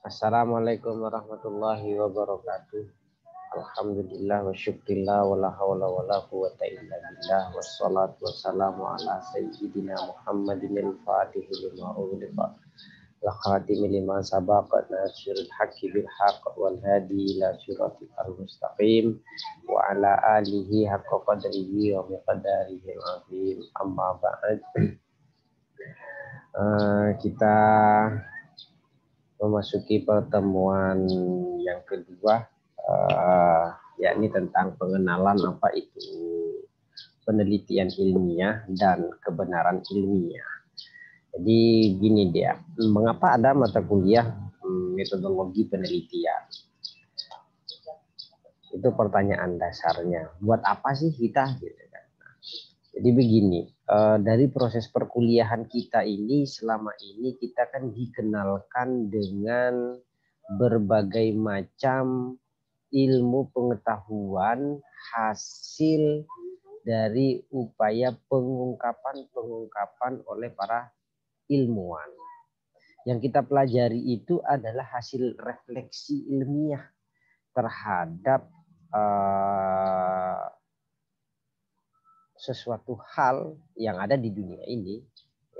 Assalamualaikum warahmatullahi wabarakatuh. Alhamdulillah wa syukrillah wa la hawla wa la quwata illa billah wassalatu wassalamu ala sayyidina Muhammadin al-Fatih lima ughliqa wa khatimi lima sabaqa nasirul haqqi bil haqq wal hadi ila siratal mustaqim wa ala alihi haqqa qadrihi wa miqdarihi al-azim. Amma ba'd. Kita memasuki pertemuan yang kedua, yakni tentang pengenalan apa itu penelitian ilmiah dan kebenaran ilmiah. Jadi gini dia, mengapa ada mata kuliah metodologi penelitian? Itu pertanyaan dasarnya. Buat apa sih kita? Gitu kan. Jadi begini, dari proses perkuliahan kita ini selama ini kita kan dikenalkan dengan berbagai macam ilmu pengetahuan hasil dari upaya pengungkapan oleh para ilmuwan. Yang kita pelajari itu adalah hasil refleksi ilmiah terhadap sesuatu hal yang ada di dunia ini,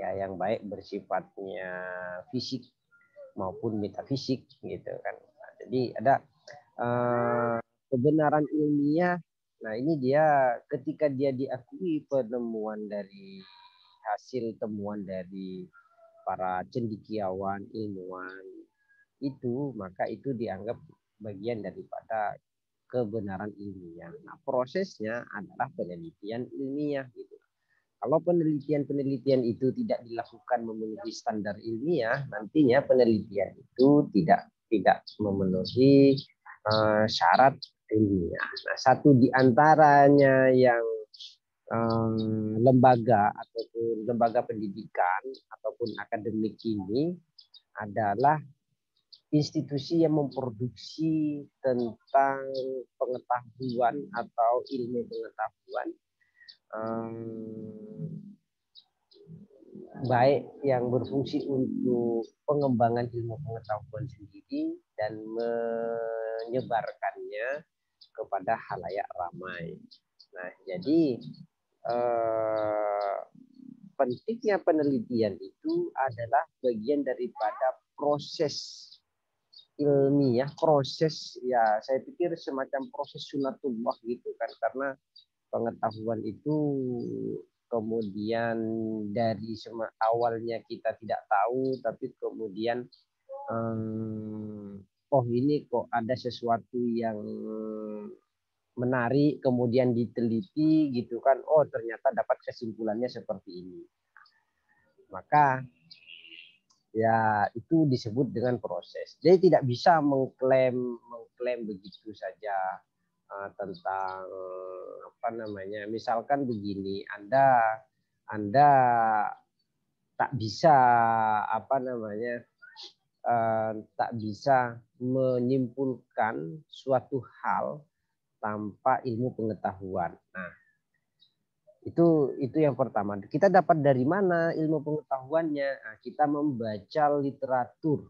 ya, yang baik bersifatnya fisik maupun metafisik gitu kan. Nah, jadi ada kebenaran ilmiah. Nah, ini dia ketika dia diakui penemuan dari hasil temuan dari para cendekiawan ilmuwan itu, maka itu dianggap bagian daripada kebenaran ilmiah. Nah, prosesnya adalah penelitian ilmiah gitu. Kalau penelitian-penelitian itu tidak dilakukan memenuhi standar ilmiah, nantinya penelitian itu tidak memenuhi syarat ilmiah. Nah, satu di antaranya yang lembaga ataupun lembaga pendidikan ataupun akademik ini adalah institusi yang memproduksi tentang pengetahuan atau ilmu pengetahuan, baik yang berfungsi untuk pengembangan ilmu pengetahuan sendiri dan menyebarkannya kepada halayak ramai. Nah, jadi pentingnya penelitian itu adalah bagian daripada proses ilmiah, proses, ya saya pikir semacam proses sunatullah gitu kan, karena pengetahuan itu kemudian dari awalnya kita tidak tahu, tapi kemudian oh ini kok ada sesuatu yang menarik, kemudian diteliti gitu kan, oh ternyata dapat kesimpulannya seperti ini. Maka ya itu disebut dengan proses. Jadi tidak bisa mengklaim begitu saja tentang apa namanya. Misalkan begini, Anda tak bisa apa namanya tak bisa menyimpulkan suatu hal tanpa ilmu pengetahuan. Nah, itu yang pertama. Kita dapat dari mana ilmu pengetahuannya? Nah, kita membaca literatur.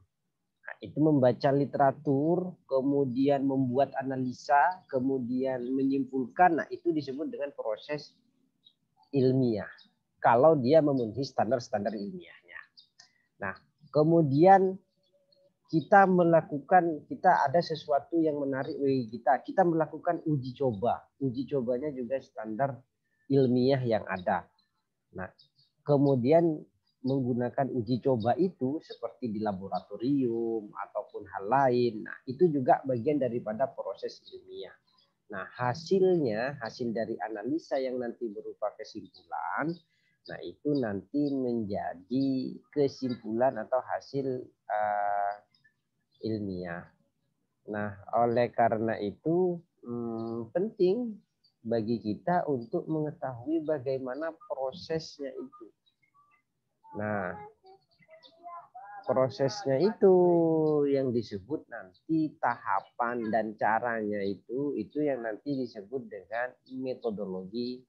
Nah, itu membaca literatur, kemudian membuat analisa, kemudian menyimpulkan. Nah, itu disebut dengan proses ilmiah. Kalau dia memenuhi standar-standar ilmiahnya. Nah, kemudian kita ada sesuatu yang menarik bagi kita melakukan uji coba. Uji cobanya juga standar ilmiah yang ada. Nah, kemudian menggunakan uji coba itu seperti di laboratorium ataupun hal lain. Nah, itu juga bagian daripada proses ilmiah. Nah, hasil dari analisa yang nanti berupa kesimpulan, nah itu nanti menjadi kesimpulan atau hasil ilmiah. Nah, oleh karena itu penting bagi kita untuk mengetahui bagaimana prosesnya itu. Nah, prosesnya itu yang disebut nanti tahapan dan caranya itu yang nanti disebut dengan metodologi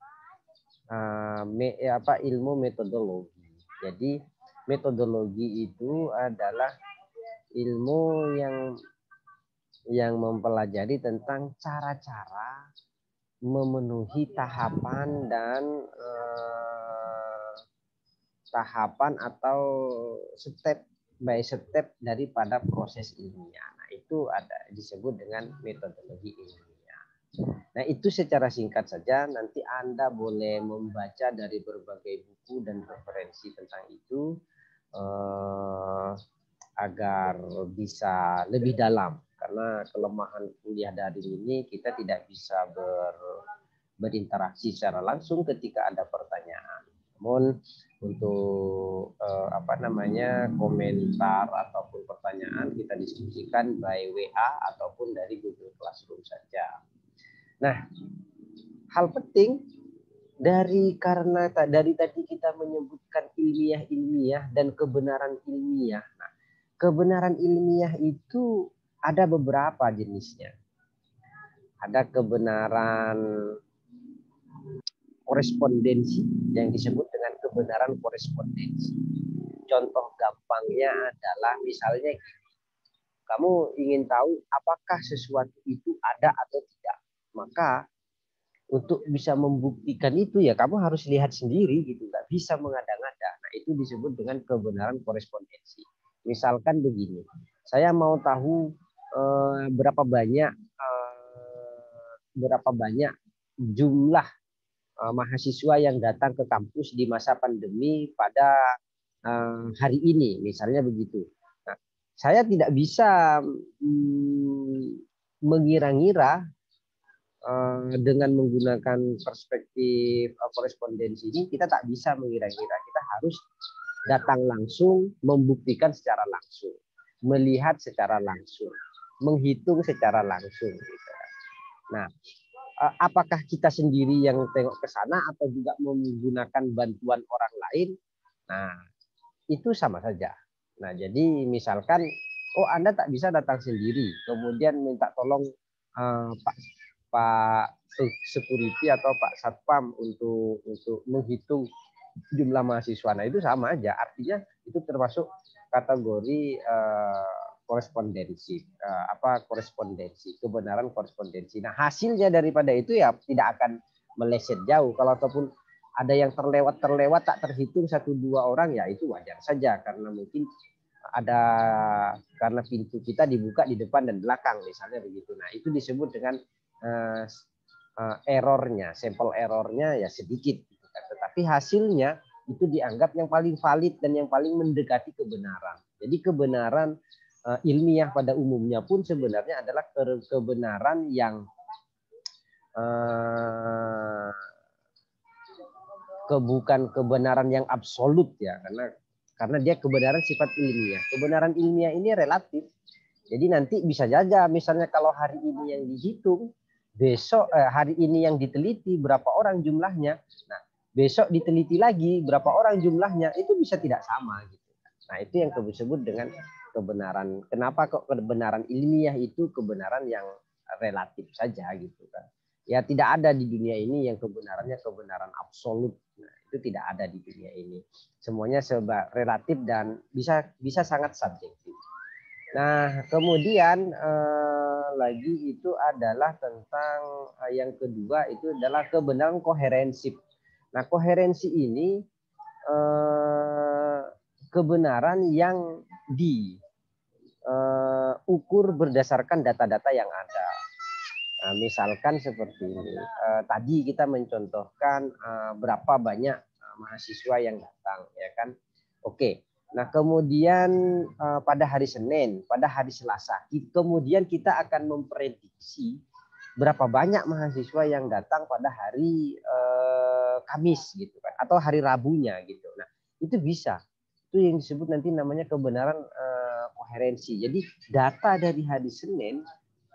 ilmu metodologi. Jadi metodologi itu adalah ilmu yang mempelajari tentang cara-cara memenuhi tahapan dan tahapan atau step by step daripada proses ilmiah. Nah, itu ada disebut dengan metodologi ilmiah. Nah, itu secara singkat saja. Nanti Anda boleh membaca dari berbagai buku dan referensi tentang itu agar bisa lebih dalam. Karena kelemahan kuliah daring ini kita tidak bisa berinteraksi secara langsung ketika ada pertanyaan. Namun untuk komentar ataupun pertanyaan kita diskusikan by WA ataupun dari Google Classroom saja. Nah, hal penting karena dari tadi kita menyebutkan ilmiah dan kebenaran ilmiah. Nah, kebenaran ilmiah itu ada beberapa jenisnya. Ada kebenaran korespondensi yang disebut dengan kebenaran korespondensi. Contoh gampangnya adalah misalnya kamu ingin tahu apakah sesuatu itu ada atau tidak. Maka untuk bisa membuktikan itu ya kamu harus lihat sendiri gitu, nggak bisa mengada-ngada. Nah, itu disebut dengan kebenaran korespondensi. Misalkan begini, saya mau tahu berapa banyak jumlah mahasiswa yang datang ke kampus di masa pandemi pada hari ini, misalnya begitu. Nah, saya tidak bisa mengira-ngira dengan menggunakan perspektif korespondensi ini. Kita tak bisa mengira-ngira, kita harus datang langsung, membuktikan secara langsung, melihat secara langsung, menghitung secara langsung. Gitu. Nah, apakah kita sendiri yang tengok ke sana atau juga menggunakan bantuan orang lain? Nah, itu sama saja. Nah, jadi misalkan, Anda tak bisa datang sendiri, kemudian minta tolong Pak security atau Pak Satpam untuk menghitung jumlah mahasiswa. Nah, itu sama aja. Artinya itu termasuk kategori korespondensi, korespondensi, kebenaran korespondensi. Nah, hasilnya daripada itu ya tidak akan meleset jauh. Kalau ataupun ada yang terlewat tak terhitung 1-2 orang, ya itu wajar saja karena mungkin karena pintu kita dibuka di depan dan belakang misalnya begitu. Nah, itu disebut dengan errornya, sampel errornya ya sedikit. Tetapi hasilnya itu dianggap yang paling valid dan yang paling mendekati kebenaran. Jadi kebenaran ilmiah pada umumnya pun sebenarnya adalah kebenaran yang bukan kebenaran yang absolut ya, karena dia kebenaran sifat ilmiah. Kebenaran ilmiah ini relatif. Jadi nanti bisa saja misalnya kalau hari ini yang dihitung, besok hari ini yang diteliti berapa orang jumlahnya. Nah, besok diteliti lagi berapa orang jumlahnya, itu bisa tidak sama gitu. Nah, itu yang disebut dengan kebenaran. Kenapa kok kebenaran ilmiah itu kebenaran yang relatif saja gitu kan. Ya tidak ada di dunia ini yang kebenarannya kebenaran absolut. Nah, itu tidak ada di dunia ini. Semuanya serba relatif dan bisa sangat subjektif. Nah, kemudian lagi itu adalah tentang yang kedua itu adalah kebenaran koherensif. Nah, koherensi ini kebenaran yang diukur berdasarkan data-data yang ada. Nah, misalkan seperti ini. Tadi kita mencontohkan berapa banyak mahasiswa yang datang, ya kan? Oke. Nah, kemudian pada hari Senin, pada hari Selasa, kemudian kita akan memprediksi berapa banyak mahasiswa yang datang pada hari Kamis, gitu kan? Atau hari Rabunya, gitu. Nah, itu bisa. Itu yang disebut nanti namanya kebenaran koherensi. Jadi data dari hari Senin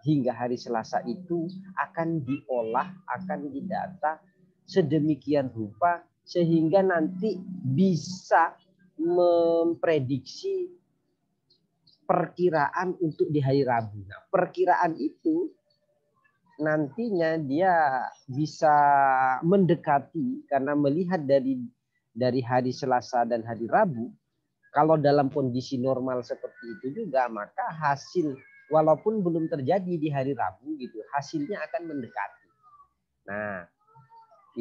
hingga hari Selasa itu akan diolah, akan didata sedemikian rupa sehingga nanti bisa memprediksi perkiraan untuk di hari Rabu. Nah, perkiraan itu nantinya dia bisa mendekati karena melihat dari hari Selasa dan hari Rabu. kalau dalam kondisi normal seperti itu juga, maka hasil walaupun belum terjadi di hari Rabu gitu, hasilnya akan mendekati. Nah,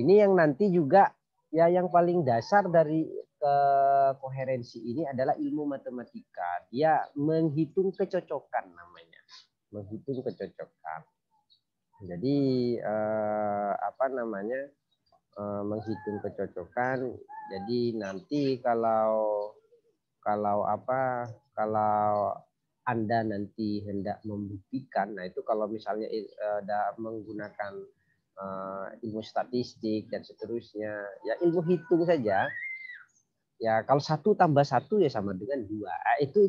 ini yang nanti juga ya yang paling dasar dari koherensi ini adalah ilmu matematika. Dia menghitung kecocokan namanya. Menghitung kecocokan. Jadi apa namanya? Menghitung kecocokan. Jadi nanti kalau Anda nanti hendak membuktikan, nah itu kalau misalnya menggunakan ilmu statistik dan seterusnya, ya ilmu hitung saja. Ya kalau 1 tambah 1 ya sama dengan 2. Itu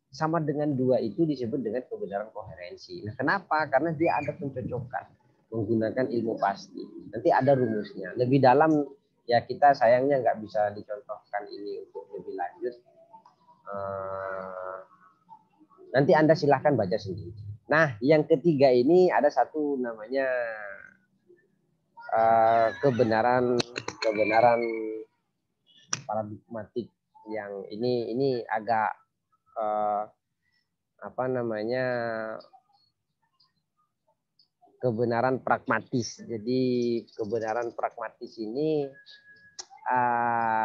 sama dengan 2 itu disebut dengan kebenaran koherensi. Nah, kenapa? Karena dia ada pencocokan menggunakan ilmu pasti. Nanti ada rumusnya. Lebih dalam ya kita sayangnya nggak bisa dicontohkan ini untuk lebih lanjut. Nanti Anda silahkan baca sendiri. Nah, yang ketiga ini ada satu namanya kebenaran paradigmatik yang ini agak apa namanya kebenaran pragmatis. Jadi kebenaran pragmatis ini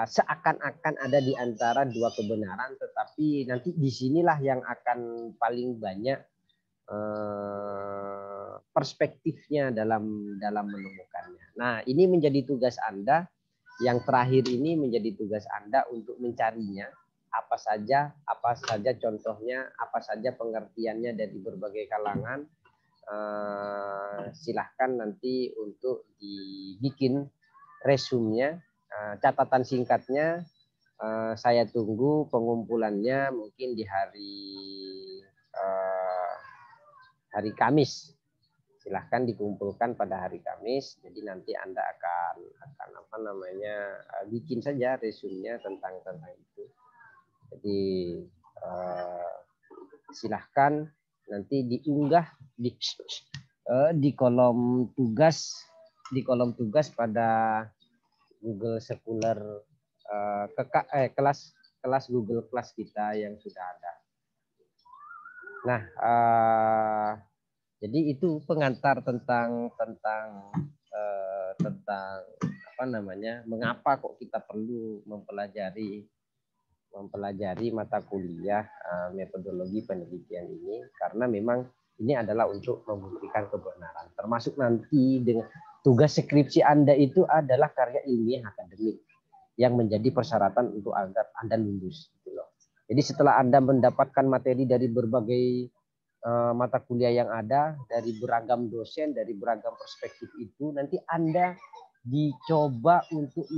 seakan-akan ada di antara dua kebenaran, tetapi nanti disinilah yang akan paling banyak perspektifnya dalam menemukannya. Nah, ini menjadi tugas Anda. Yang terakhir ini menjadi tugas Anda untuk mencarinya. Apa saja contohnya, apa saja pengertiannya dari berbagai kalangan. Silahkan nanti untuk dibikin resumenya, catatan singkatnya. Saya tunggu pengumpulannya mungkin di hari Kamis. Silahkan dikumpulkan pada hari Kamis. Jadi nanti Anda akan apa namanya bikin saja resumenya tentang itu. Jadi silahkan nanti diunggah di kolom tugas pada Google Scholar kelas Google Class kita yang sudah ada. Nah, jadi itu pengantar tentang apa namanya, mengapa kok kita perlu mempelajari mata kuliah metodologi penelitian ini, karena memang ini adalah untuk membuktikan kebenaran. Termasuk nanti dengan tugas skripsi Anda itu adalah karya ilmiah akademik yang menjadi persyaratan untuk agar Anda lulus. Gitu loh. Jadi setelah Anda mendapatkan materi dari berbagai mata kuliah yang ada, dari beragam dosen, dari beragam perspektif itu, nanti Anda dicoba untuk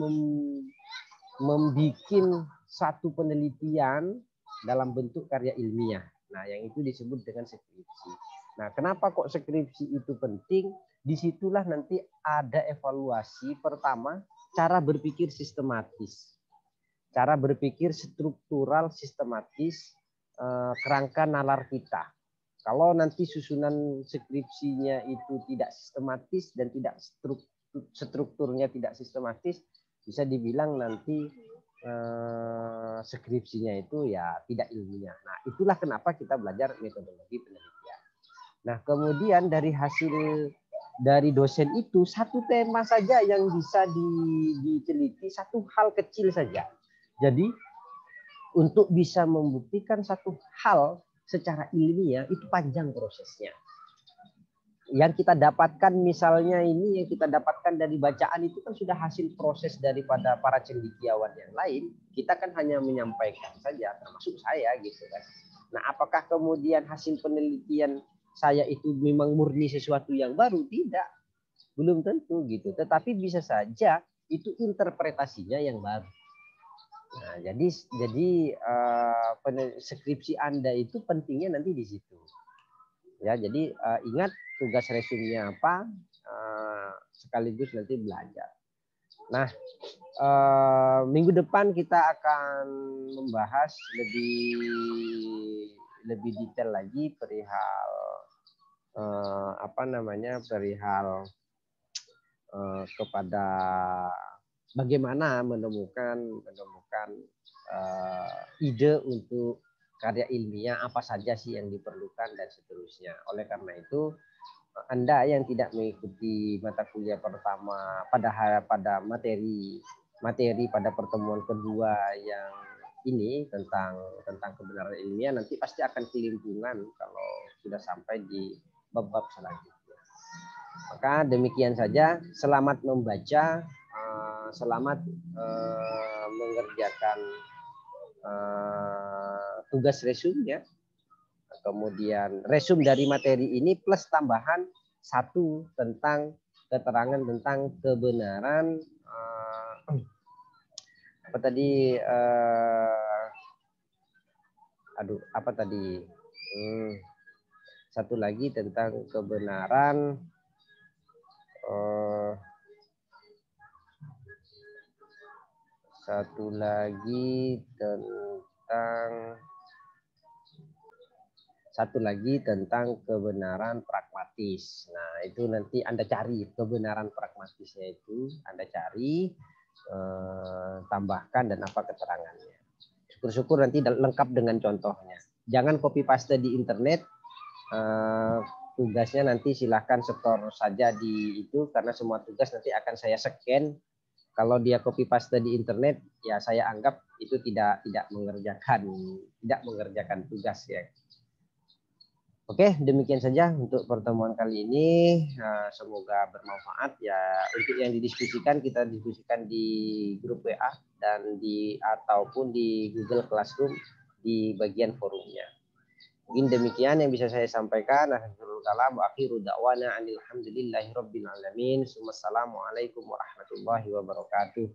membuat satu penelitian dalam bentuk karya ilmiah. Nah, yang itu disebut dengan skripsi. Nah, kenapa kok skripsi itu penting? Disitulah nanti ada evaluasi. Pertama, cara berpikir sistematis. Cara berpikir struktural sistematis kerangka nalar kita. Kalau nanti susunan skripsinya itu tidak sistematis dan tidak strukturnya tidak sistematis, bisa dibilang nanti skripsinya itu ya tidak ilmiah. Nah, itulah kenapa kita belajar metodologi penelitian. Nah, kemudian dari hasil dari dosen itu, satu tema saja yang bisa diteliti, satu hal kecil saja. Jadi untuk bisa membuktikan satu hal secara ilmiah itu panjang prosesnya. Yang kita dapatkan misalnya ini, yang kita dapatkan dari bacaan itu kan sudah hasil proses daripada para cendekiawan yang lain. Kita kan hanya menyampaikan saja, termasuk saya gitu kan. Nah, apakah kemudian hasil penelitian saya itu memang murni sesuatu yang baru? Tidak, belum tentu gitu. Tetapi bisa saja itu interpretasinya yang baru. Nah, jadi skripsi Anda itu pentingnya nanti di situ. Ya, jadi ingat tugas resumenya apa, sekaligus nanti belajar. Nah, minggu depan kita akan membahas lebih detail lagi perihal apa namanya, perihal kepada bagaimana menemukan merupakan ide untuk karya ilmiah apa saja sih yang diperlukan dan seterusnya. Oleh karena itu, Anda yang tidak mengikuti mata kuliah pertama pada materi pada pertemuan kedua yang ini tentang kebenaran ilmiah, nanti pasti akan kelimpungan kalau sudah sampai di bab-bab selanjutnya. Maka demikian saja. Selamat membaca, selamat mengerjakan tugas resum ya. Kemudian resum dari materi ini plus tambahan satu tentang keterangan tentang kebenaran apa tadi satu lagi tentang kebenaran tentang kebenaran pragmatis. Nah, itu nanti Anda cari kebenaran pragmatisnya itu, Anda cari, tambahkan dan apa keterangannya. Syukur-syukur nanti lengkap dengan contohnya. Jangan copy paste di internet. Tugasnya nanti silahkan setor saja di itu, karena semua tugas nanti akan saya scan. Kalau dia copy paste di internet, ya saya anggap itu tidak mengerjakan tugas ya. Oke, demikian saja untuk pertemuan kali ini. Semoga bermanfaat ya. Untuk yang didiskusikan, kita diskusikan di grup WA dan ataupun di Google Classroom di bagian forumnya. Mungkin demikian yang bisa saya sampaikan. Akhiru da'wana alhamdulillahirabbil alamin. Wassalamualaikum warahmatullahi wabarakatuh.